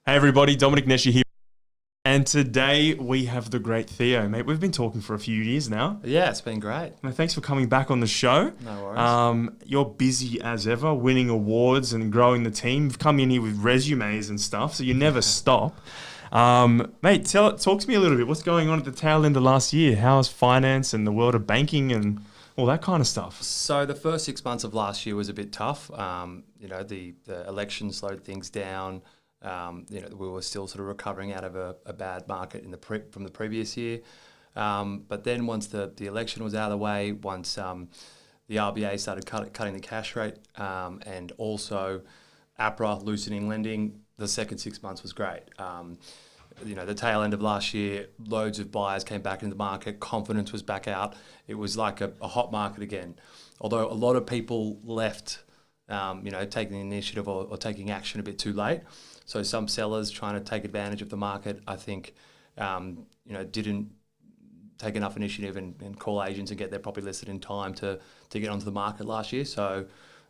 Hey everybody, Dominic Nesher here. And today we have the great Theo, mate. We've been talking for a few years now. Yeah, it's been great. Thanks for coming back on the show. No worries. You're busy as ever, winning awards and growing the team. You've come in here with resumes and stuff, so you never stop. Mate, talk to me a little bit. What's going on at the tail end of last year? How's finance and the world of banking and all that kind of stuff? So the first 6 months of last year was a bit tough. The election slowed things down. We were still sort of recovering out of a bad market from the previous year. But then once the election was out of the way, once the RBA started cutting the cash rate, and also APRA loosening lending, the second 6 months was great. The tail end of last year, loads of buyers came back into the market. Confidence was back out. It was like a hot market again. Although a lot of people left, taking the initiative or taking action a bit too late. So some sellers trying to take advantage of the market, I think, didn't take enough initiative and call agents and get their property listed in time to get onto the market last year. So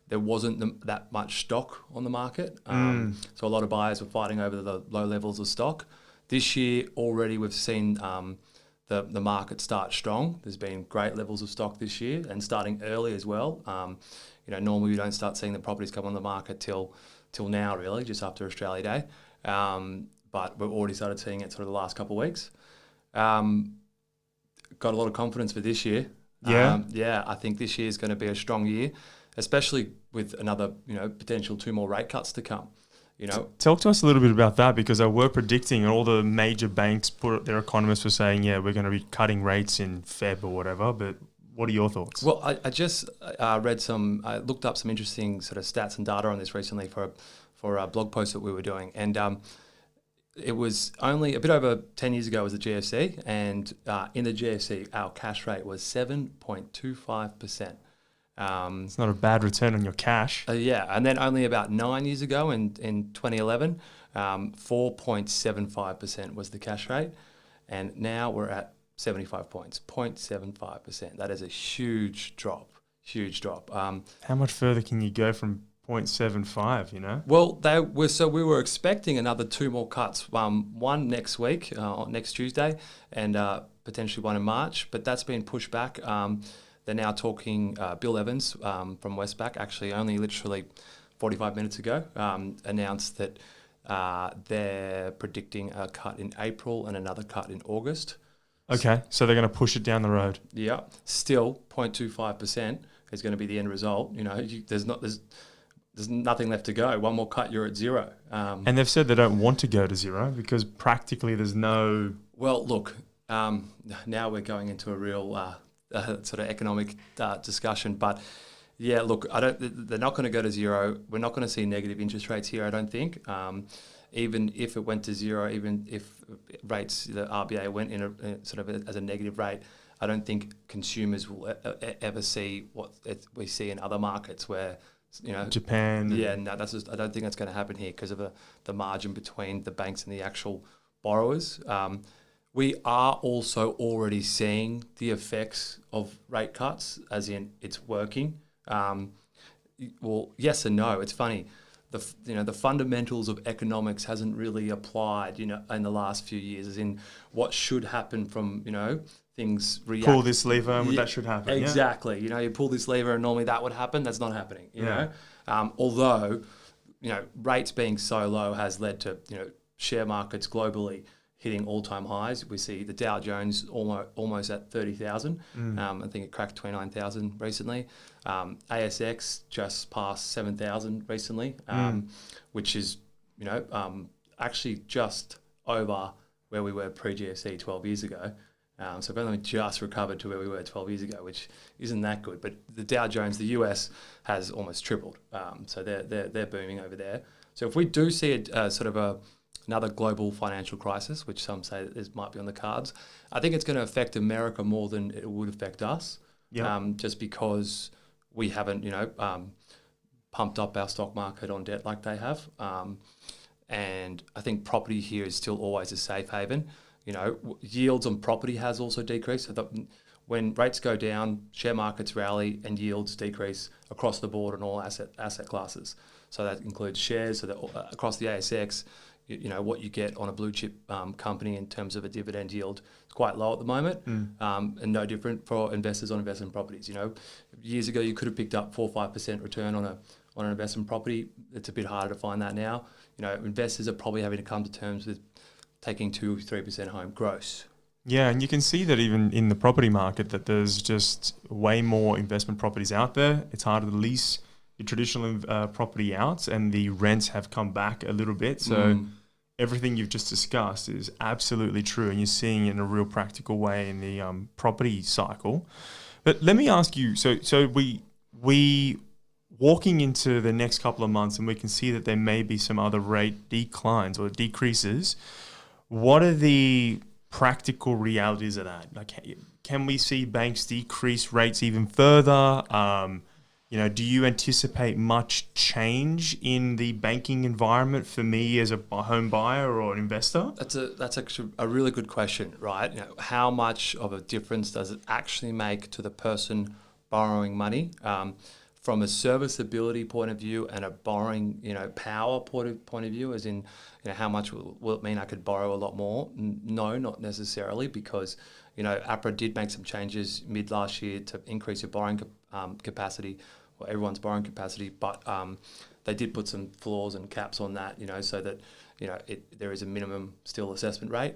there wasn't that much stock on the market. So a lot of buyers were fighting over the low levels of stock. This year already we've seen the market start strong. There's been great levels of stock this year and starting early as well. Normally we don't start seeing the properties come on the market till now, really, just after Australia Day. But we've already started seeing it sort of the last couple of weeks. Got a lot of confidence for this year. Yeah. I think this year is going to be a strong year, especially with another, potential 2 more rate cuts to come. Talk to us a little bit about that, because I were predicting, and all the major banks, their economists were saying, yeah, we're going to be cutting rates in Feb or whatever, but what are your thoughts? Well, I just I looked up some interesting sort of stats and data on this recently for a blog post that we were doing. And it was only a bit over 10 years ago was the GFC. And in the GFC, our cash rate was 7.25%. It's not a bad return on your cash. And then only about 9 years ago in 2011, 4.75% was the cash rate. And now we're at 75 points, 0.75%. That is a huge drop. How much further can you go from 0.75, Well, we were expecting another 2 more cuts, one next week, next Tuesday, and potentially one in March, but that's been pushed back. They're now talking, Bill Evans from Westpac, actually only literally 45 minutes ago, announced that they're predicting a cut in April and another cut in August. Okay, so they're going to push it down the road. Yeah, still 0.25% is going to be the end result. There's nothing left to go. One more cut, you're at zero. And they've said they don't want to go to zero because practically there's no... Well, look, now we're going into a real sort of economic discussion. But yeah, look, they're not going to go to zero. We're not going to see negative interest rates here, I don't think. Even if it went to zero, even if rates, the RBA went in a sort of as a negative rate, I don't think consumers will ever see what we see in other markets where, Japan. Yeah, no, I don't think that's going to happen here because of the margin between the banks and the actual borrowers. We are also already seeing the effects of rate cuts, as in it's working. Well, yes and no. It's funny. The fundamentals of economics hasn't really applied, in the last few years, as in what should happen from, things react. Pull this lever and that should happen. Exactly. Yeah. You pull this lever and normally that would happen. That's not happening, know. Although, rates being so low has led to, share markets globally hitting all-time highs. We see the Dow Jones almost at 30,000. I think it cracked 29,000 recently. ASX just passed 7,000 recently, which is, actually just over where we were pre-GFC 12 years ago. So we've only just recovered to where we were 12 years ago, which isn't that good. But the Dow Jones, the US, has almost tripled. So they're booming over there. So if we do see another global financial crisis, which some say might be on the cards, I think it's going to affect America more than it would affect us. Just because we haven't, pumped up our stock market on debt like they have. And I think property here is still always a safe haven. Yields on property has also decreased. So when rates go down, share markets rally and yields decrease across the board in all asset classes. So that includes shares. So that across the ASX, what you get on a blue chip company in terms of a dividend yield is quite low at the moment, and no different for investors on investment properties. Years ago you could have picked up 4 or 5% return on an investment property. It's a bit harder to find that now. Investors are probably having to come to terms with taking 2-3% home gross. Yeah, and you can see that even in the property market that there's just way more investment properties out there. It's harder to lease your traditional property out, and the rents have come back a little bit. So everything you've just discussed is absolutely true, and you're seeing it in a real practical way in the property cycle. But let me ask you, so we walking into the next couple of months, and we can see that there may be some other rate declines or decreases. What are the practical realities of that? Like, can we see banks decrease rates even further? Do you anticipate much change in the banking environment for me as a home buyer or an investor? That's actually a really good question, right? How much of a difference does it actually make to the person borrowing money? From a serviceability point of view and a borrowing, power point of view, as in, how much will it mean I could borrow a lot more? No, not necessarily, because, APRA did make some changes mid last year to increase your borrowing capacity, or everyone's borrowing capacity, but they did put some floors and caps on that, so that, there is a minimum still assessment rate.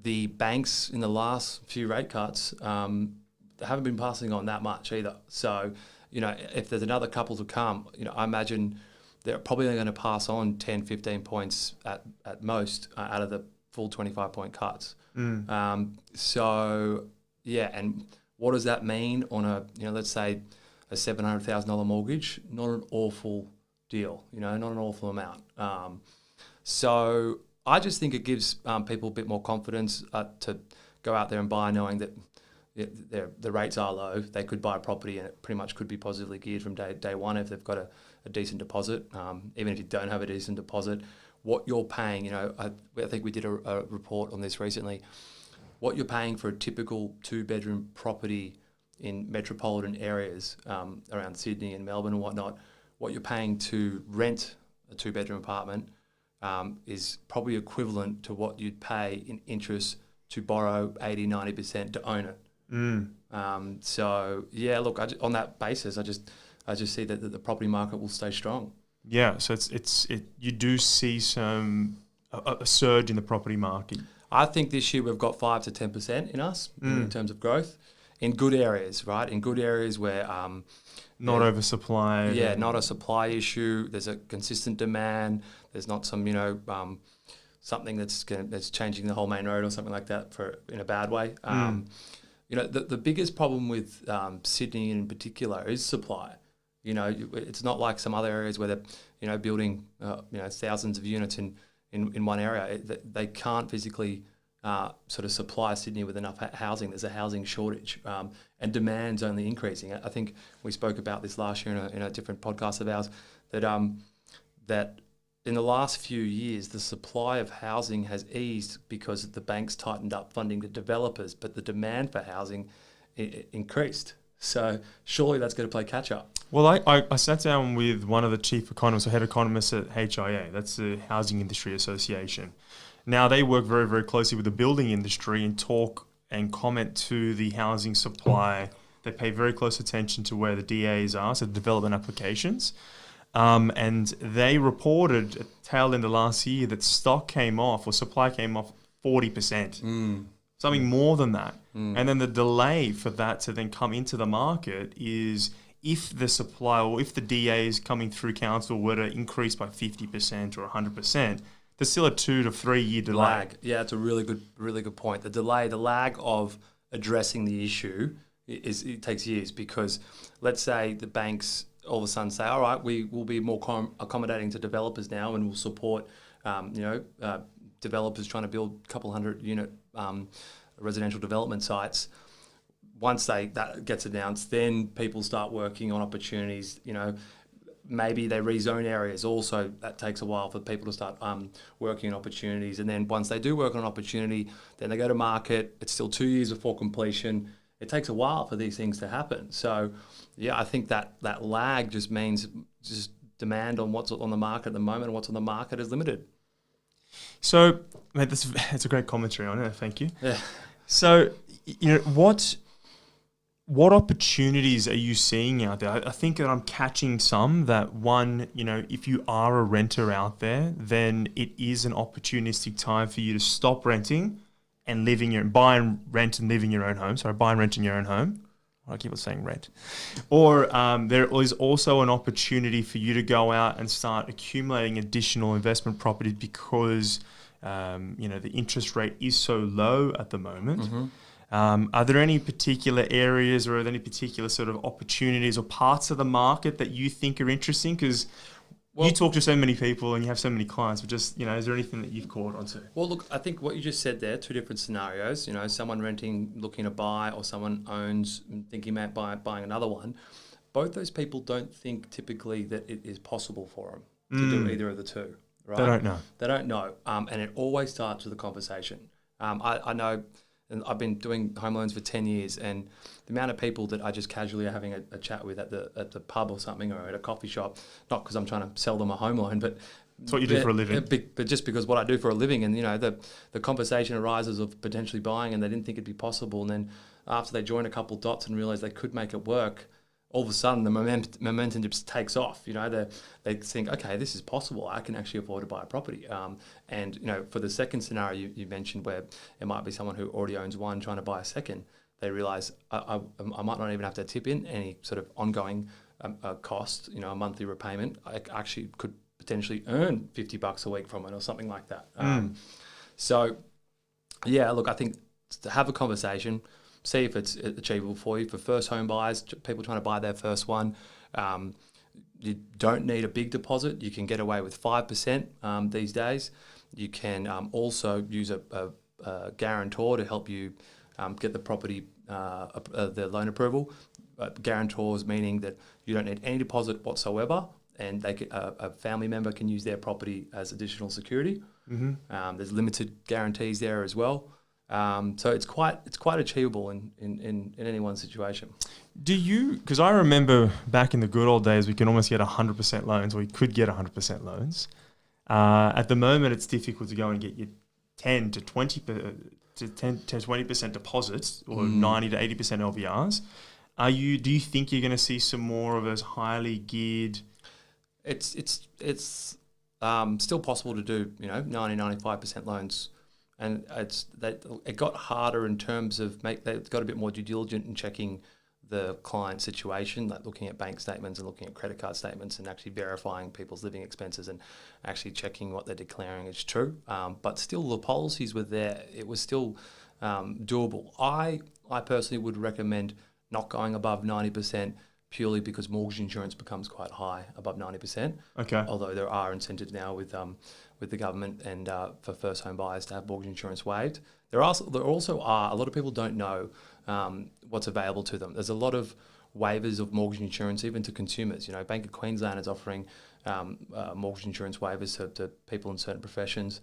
The banks in the last few rate cuts, they haven't been passing on that much either. So, if there's another couple to come, I imagine they're probably only going to pass on 10, 15 points at most out of the full 25-point cuts. So, yeah, and what does that mean on a, let's say a $700,000 mortgage? Not an awful deal, not an awful amount. So I just think it gives people a bit more confidence to go out there and buy, knowing that the rates are low. They could buy a property and it pretty much could be positively geared from day one if they've got a decent deposit. Even if you don't have a decent deposit, what you're paying, I think we did a report on this recently, what you're paying for a typical 2-bedroom property in metropolitan areas around Sydney and Melbourne and whatnot, what you're paying to rent a 2-bedroom apartment is probably equivalent to what you'd pay in interest to borrow 80-90% to own it. So yeah, look, on that basis, I just see that the property market will stay strong. Yeah, so you do see a surge in the property market. I think this year we've got 5 to 10% in us in terms of growth in good areas, right? In good areas where not oversupply. Yeah, not a supply issue. There's a consistent demand. There's not some something that's changing the whole main road or something like that in a bad way. The biggest problem with Sydney in particular is supply. It's not like some other areas where they're building thousands of units in one area. They can't physically sort of supply Sydney with enough housing. There's a housing shortage, and demand's only increasing. I think we spoke about this last year in a different podcast of ours, that in the last few years, the supply of housing has eased because the banks tightened up funding to developers, but the demand for housing increased. So surely that's going to play catch up. Well, I sat down with one of the chief economists or head economists at HIA. That's the Housing Industry Association. Now, they work very, very closely with the building industry and talk and comment to the housing supply. They pay very close attention to where the DAs are, so development applications. And they reported at the tail end of last year that supply came off 40%. Something more than that. And then the delay for that to then come into the market is if the supply or if the DAs coming through council were to increase by 50% or 100%, there's still a 2 to 3 year delay. Lag. Yeah, it's a really good point. The lag of addressing the issue it takes years, because let's say the banks all of a sudden say, all right, we will be more accommodating to developers now, and we'll support developers trying to build a couple hundred unit residential development sites. Once that gets announced, then people start working on opportunities. Maybe they rezone areas. Also, that takes a while for people to start working on opportunities. And then once they do work on an opportunity, then they go to market. It's still 2 years before completion. It takes a while for these things to happen. So, yeah, I think that lag just means just demand on what's on the market at the moment, and what's on the market is limited. So, mate, that's a great commentary on it. Thank you. Yeah. So, what opportunities are you seeing out there? I think that I'm catching some that one, if you are a renter out there, then it is an opportunistic time for you to stop renting and buy and rent and live in your own home. Sorry, buy and rent in your own home. I keep on saying rent. Or there is also an opportunity for you to go out and start accumulating additional investment properties because, the interest rate is so low at the moment. Mm-hmm. Are there any particular areas or are there any particular sort of opportunities or parts of the market that you think are interesting? Because you talk to so many people and you have so many clients, but just, is there anything that you've caught onto? Well, look, I think what you just said there, two different scenarios, someone renting, looking to buy, or someone owns, thinking about buying another one. Both those people don't think typically that it is possible for them to do either of the two, right? They don't know. And it always starts with a conversation. I know... And I've been doing home loans for 10 years, and the amount of people that I just casually are having a chat with at the pub or something, or at a coffee shop, not because I'm trying to sell them a home loan, but it's what you do for a living. But just because what I do for a living, and the conversation arises of potentially buying, and they didn't think it'd be possible, and then after they join a couple dots and realize they could make it work, all of a sudden the momentum just takes off. They think, okay, this is possible. I can actually afford to buy a property. And for the second scenario you mentioned, where it might be someone who already owns one trying to buy a second, they realize I might not even have to tip in any sort of ongoing cost, a monthly repayment. I actually could potentially earn $50 a week from it or something like that. So, yeah, look, I think to have a conversation, see if it's achievable for you. For first home buyers, people trying to buy their first one, you don't need a big deposit. You can get away with 5% these days. You can also use a guarantor to help you get the property, the loan approval. Guarantors meaning that you don't need any deposit whatsoever, and a family member can use their property as additional security. Mm-hmm. There's limited guarantees there as well. So it's quite achievable in anyone's situation. Because I remember back in the good old days, we can almost get 100% loans, or we could get 100% loans. At the moment, it's difficult to go and get your 10 to 20% deposits, or 90 to 80% LVRs. Do you think you're going to see some more of those highly geared? It's still possible to do 90-95% loans. And it got harder in terms of they've got a bit more due diligent in checking the client situation, like looking at bank statements and looking at credit card statements and actually verifying people's living expenses and actually checking what they're declaring is true. But still, the policies were there. It was still doable. I personally would recommend not going above 90%, purely because mortgage insurance becomes quite high above 90%. Okay. Although there are incentives now with the government and for first home buyers to have mortgage insurance waived. There also are a lot of people don't know what's available to them. There's a lot of waivers of mortgage insurance even to consumers. Bank of Queensland is offering mortgage insurance waivers to people in certain professions.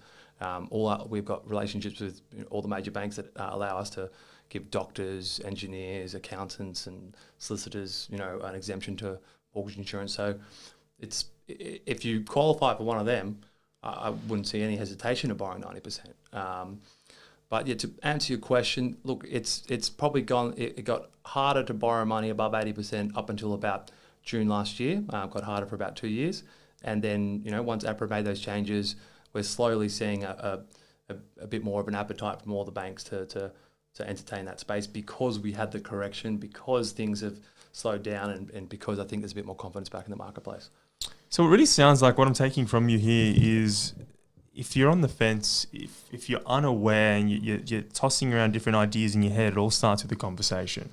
We've got relationships with all the major banks that allow us to give doctors, engineers, accountants and solicitors, an exemption to mortgage insurance. So if you qualify for one of them, I wouldn't see any hesitation of borrowing 90%. But yeah, to answer your question, look, it's probably gone. It got harder to borrow money above 80% up until about June last year. Got harder for about 2 years, and then once APRA made those changes, we're slowly seeing a bit more of an appetite from all the banks to entertain that space, because we had the correction, because things have slowed down, and because I think there's a bit more confidence back in the marketplace. So it really sounds like what I'm taking from you here is, if you're on the fence, if you're unaware and you're tossing around different ideas in your head, it all starts with a conversation.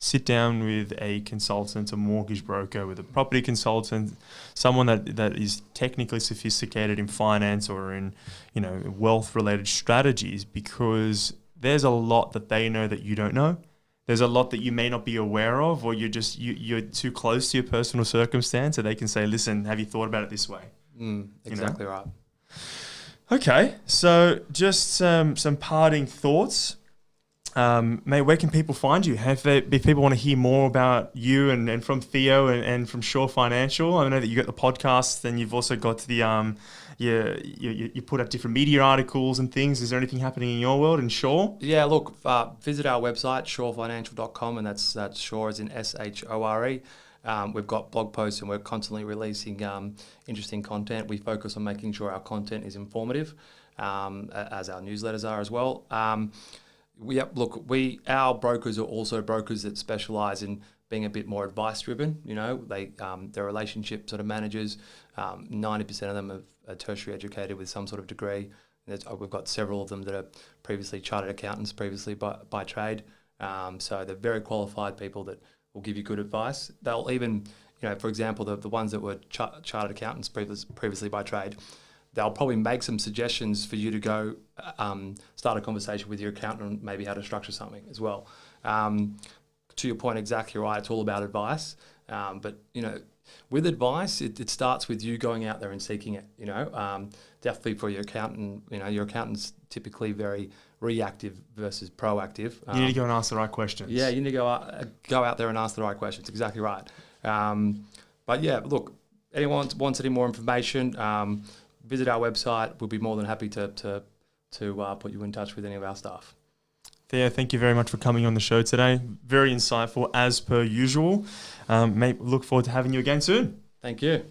Sit down with a consultant, a mortgage broker, with a property consultant, someone that is technically sophisticated in finance or in wealth-related strategies, because there's a lot that they know that you don't know. There's a lot that you may not be aware of, or you're too close to your personal circumstance, so they can say, listen, have you thought about it this way? Exactly right. Okay, so just some parting thoughts. Mate, where can people find you? If people want to hear more about you and from Theo and from Shore Financial, I know that you got the podcast, and you've also got the you put up different media articles and things. Is there anything happening in your world in Shore? Yeah, look, visit our website, shorefinancial.com, and that's Shore as in SHORE. We've got blog posts, and we're constantly releasing interesting content. We focus on making sure our content is informative, as our newsletters are as well. Our brokers are also brokers that specialise in being a bit more advice driven. You know, they're relationship sort of managers. 90% of them are tertiary educated with some sort of degree. We've got several of them that are previously chartered accountants, previously by trade. So they're very qualified people that will give you good advice. They'll even, for example, the ones that were chartered accountants previously by trade, they'll probably make some suggestions for you to go start a conversation with your accountant on maybe how to structure something as well. To your point, exactly right. It's all about advice. But, with advice, it starts with you going out there and seeking it, definitely for your accountant. Your accountant's typically very reactive versus proactive. You need to go and ask the right questions. Yeah, you need to go out there and ask the right questions. Exactly right. But yeah, look, anyone wants any more information, visit our website. We'll be more than happy to put you in touch with any of our staff. Theo, thank you very much for coming on the show today. Very insightful as per usual. Mate, look forward to having you again soon. Thank you.